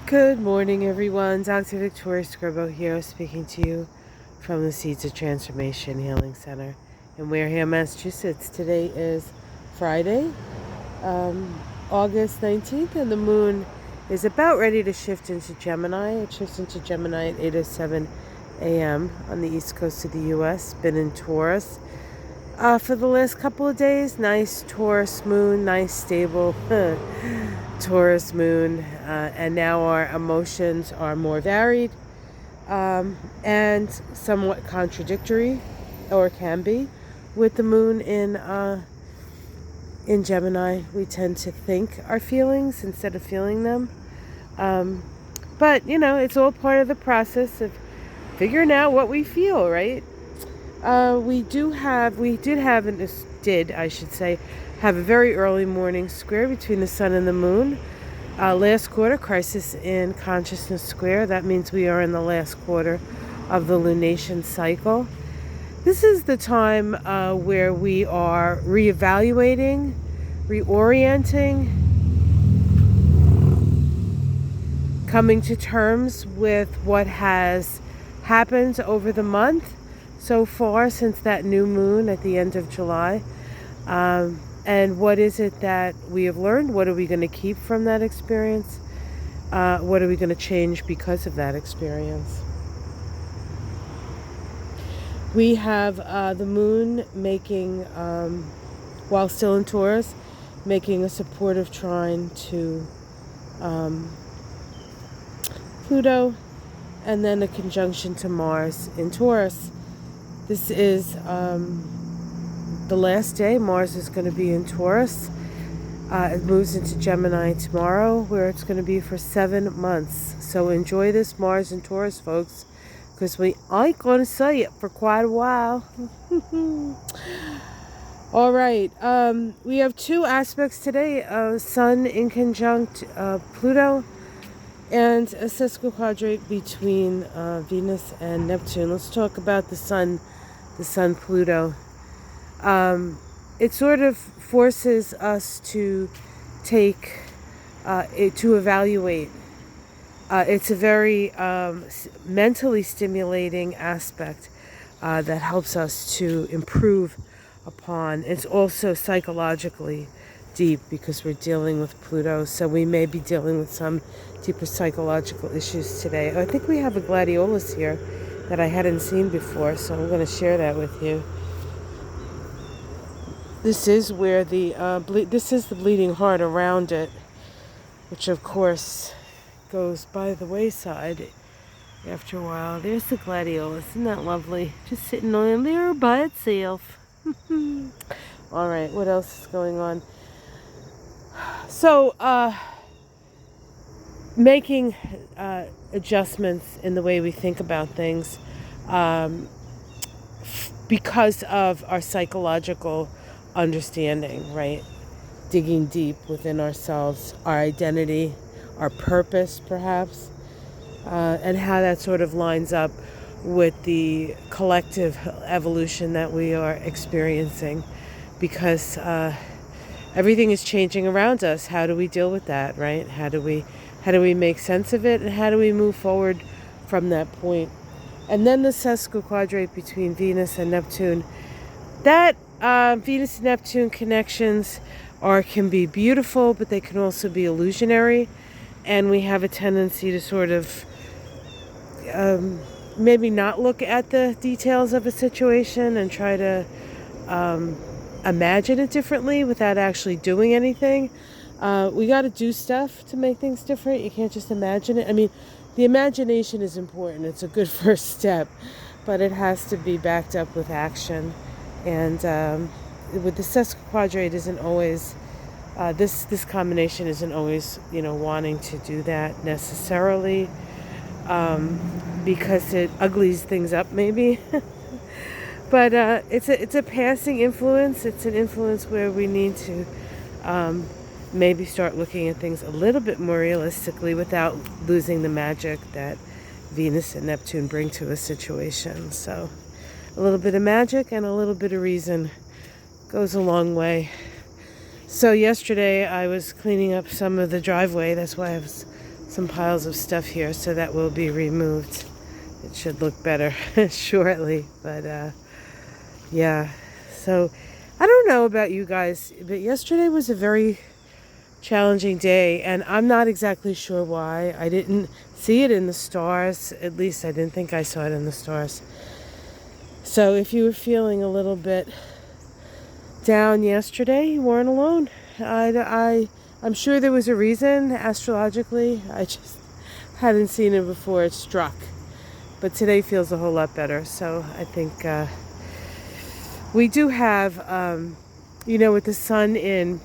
Good morning, everyone. Dr. Victoria Scribo here, speaking to you from the Seeds of Transformation Healing Center in Wareham, Massachusetts. Today is Friday, August 19th, and the moon is about ready to shift into Gemini. It shifts into Gemini at 8:07 a.m. on the east coast of the U.S. Been in Taurus for the last couple of days. Nice Taurus moon, nice stable Taurus moon, and now our emotions are more varied and somewhat contradictory, or can be, with the moon in Gemini. We tend to think our feelings instead of feeling them, but it's all part of the process of figuring out what we feel, right? We did have a very early morning square between the sun and the moon. Last quarter, crisis in consciousness square. That means we are in the last quarter of the lunation cycle. This is the time where we are reevaluating, reorienting, coming to terms with what has happened over the month so far since that new moon at the end of July. And what is it that we have learned? What are we going to keep from that experience? What are we going to change because of that experience? We have the moon making, while still in Taurus, making a supportive trine to Pluto, and then a conjunction to Mars in Taurus. This is the last day. Mars is going to be in Taurus. It moves into Gemini tomorrow, where it's going to be for 7 months. So enjoy this Mars in Taurus, folks, because we ain't going to see it for quite a while. All right. We have two aspects today. Sun in conjunct Pluto, and a sesquiquadrate between Venus and Neptune. Let's talk about the Sun Pluto. It sort of forces us to take, to evaluate. It's a very mentally stimulating aspect that helps us to improve upon. It's also psychologically deep because we're dealing with Pluto, so we may be dealing with some deeper psychological issues today. I think we have a gladiolus here that I hadn't seen before, so I'm going to share that with you. This is where this is the bleeding heart around it, which of course goes by the wayside after a while. There's the gladiolus. Isn't that lovely? Just sitting on there by itself. All right, what else is going on? So, making adjustments in the way we think about things because of our psychological understanding, right? Digging deep within ourselves, our identity, our purpose, perhaps, and how that sort of lines up with the collective evolution that we are experiencing, because everything is changing around us. How do we deal with that, right? How do we make sense of it, and how do we move forward from that point? And then the sesquiquadrate between Venus and Neptune. That Venus and Neptune connections can be beautiful, but they can also be illusionary, and we have a tendency to sort of maybe not look at the details of a situation and try to imagine it differently without actually doing anything. We got to do stuff to make things different. You can't just imagine it. I mean, the imagination is important. It's a good first step, but it has to be backed up with action. And with the sesquiquadrate isn't always, this combination isn't always, wanting to do that necessarily, because it uglies things up maybe. But it's a passing influence. It's an influence where we need to maybe start looking at things a little bit more realistically without losing the magic that Venus and Neptune bring to a situation. So a little bit of magic and a little bit of reason goes a long way. So yesterday I was cleaning up some of the driveway. That's why I was some piles of stuff here, so that will be removed. It should look better shortly, but yeah. So I don't know about you guys, but yesterday was a very challenging day, and I'm not exactly sure why. I didn't see it in the stars. At least I didn't think I saw it in the stars. So if you were feeling a little bit down yesterday, you weren't alone. I'm sure there was a reason astrologically. I just hadn't seen it before it struck. But today feels a whole lot better. So I think we do have, with the sun in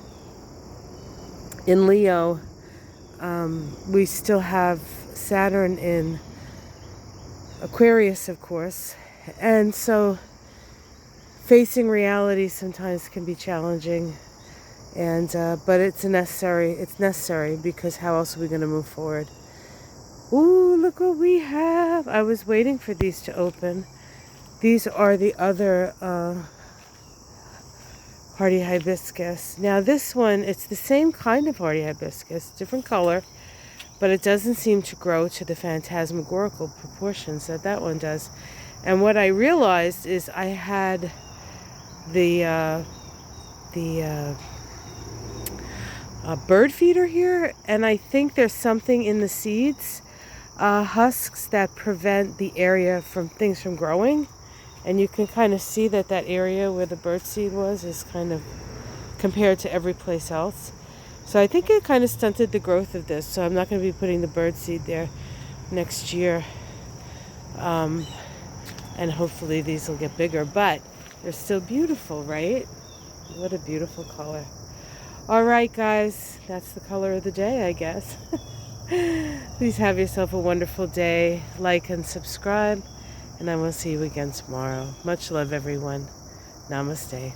Leo, we still have Saturn in Aquarius, of course. And so facing reality sometimes can be challenging, and but it's necessary because how else are we going to move forward? Ooh, look what we have. I was waiting for these to open. These are the other hardy hibiscus. Now this one, it's the same kind of hardy hibiscus, different color, but it doesn't seem to grow to the phantasmagorical proportions that one does. And what I realized is I had the bird feeder here, and I think there's something in the seeds husks that prevent the area from things from growing, and you can kind of see that area where the bird seed was is kind of compared to every place else. So I think it kind of stunted the growth of this, so I'm not going to be putting the bird seed there next year, and hopefully these will get bigger, but they're still beautiful, right? What a beautiful color. All right, guys, that's the color of the day, I guess. Please have yourself a wonderful day. Like and subscribe, and I will see you again tomorrow. Much love, everyone. Namaste.